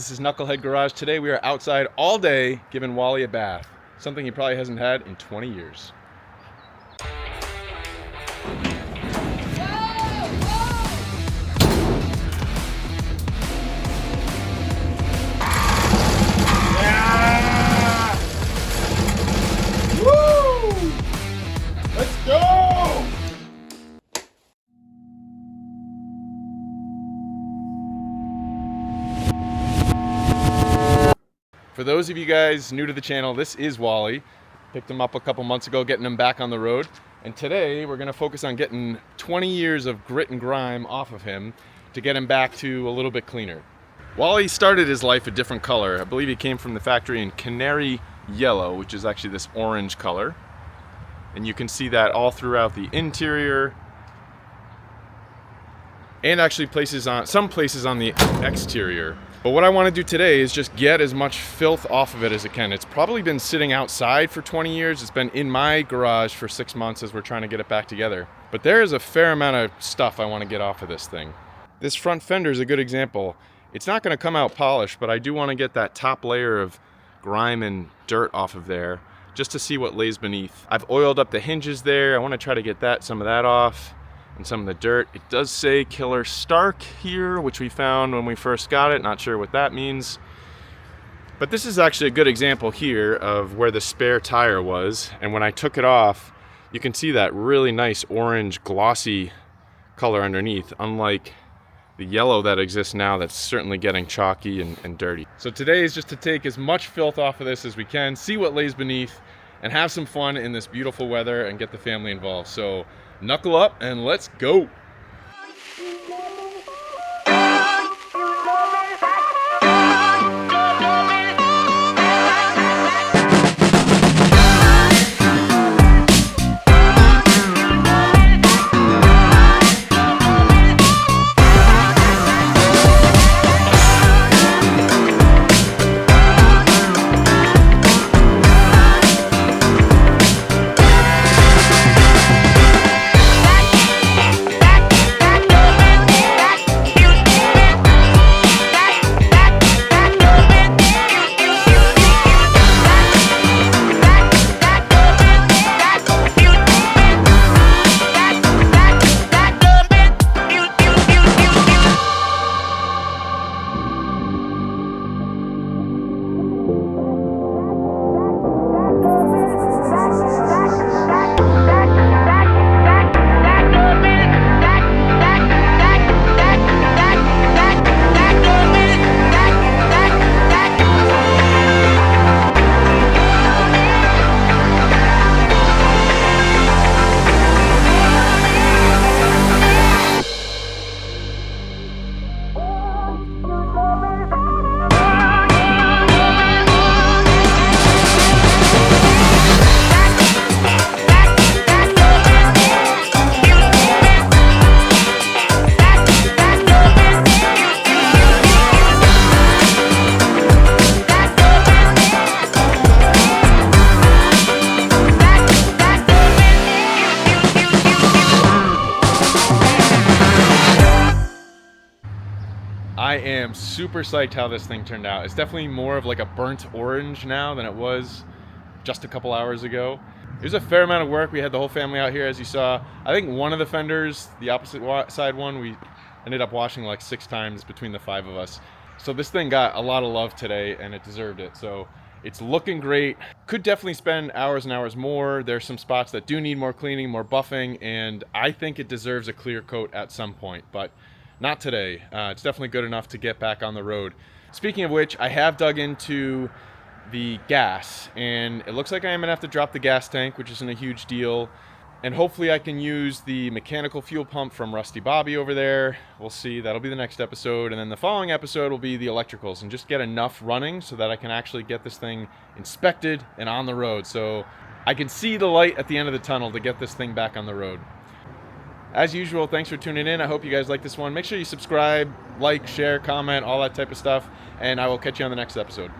This is Knucklehead Garage. Today we are outside all day giving Wally a bath. Something he probably hasn't had in 20 years. Yeah! Woo! Let's go! For those of you guys new to the channel, this is Wally. Picked him up a couple months ago, getting him back on the road. And today we're gonna focus on getting 20 years of grit and grime off of him to get him back to a little bit cleaner. Wally started his life a different color. I believe he came from the factory in canary yellow, which is actually this orange color. And you can see that all throughout the interior. And actually some places on the exterior. But what I want to do today is just get as much filth off of it as I can. It's probably been sitting outside for 20 years. It's been in my garage for 6 months as we're trying to get it back together. But there is a fair amount of stuff I want to get off of this thing. This front fender is a good example. It's not going to come out polished, but I do want to get that top layer of grime and dirt off of there just to see what lays beneath. I've oiled up the hinges there. I want to try to get some of that off. And some of the dirt. It does say Killer Stark here, which we found when we first got it. Not sure what that means. But this is actually a good example here of where the spare tire was. And when I took it off, you can see that really nice orange glossy color underneath, unlike the yellow that exists now that's certainly getting chalky and dirty. So today is just to take as much filth off of this as we can, see what lays beneath, and have some fun in this beautiful weather and get the family involved. So knuckle up and let's go. I am super psyched how this thing turned out. It's definitely more of like a burnt orange now than it was just a couple hours ago. It was a fair amount of work. We had the whole family out here, as you saw. I think one of the fenders, the opposite side one, we ended up washing like 6 times between the 5 of us. So this thing got a lot of love today and it deserved it. So it's looking great. Could definitely spend hours and hours more. There's some spots that do need more cleaning, more buffing, and I think it deserves a clear coat at some point, but not today. It's definitely good enough to get back on the road. Speaking of which, I have dug into the gas, and it looks like I am gonna have to drop the gas tank, which isn't a huge deal. And hopefully I can use the mechanical fuel pump from Rusty Bobby over there. We'll see, that'll be the next episode. And then the following episode will be the electricals and just get enough running so that I can actually get this thing inspected and on the road. So I can see the light at the end of the tunnel to get this thing back on the road. As usual, thanks for tuning in. I hope you guys like this one. Make sure you subscribe, like, share, comment, all that type of stuff, and I will catch you on the next episode.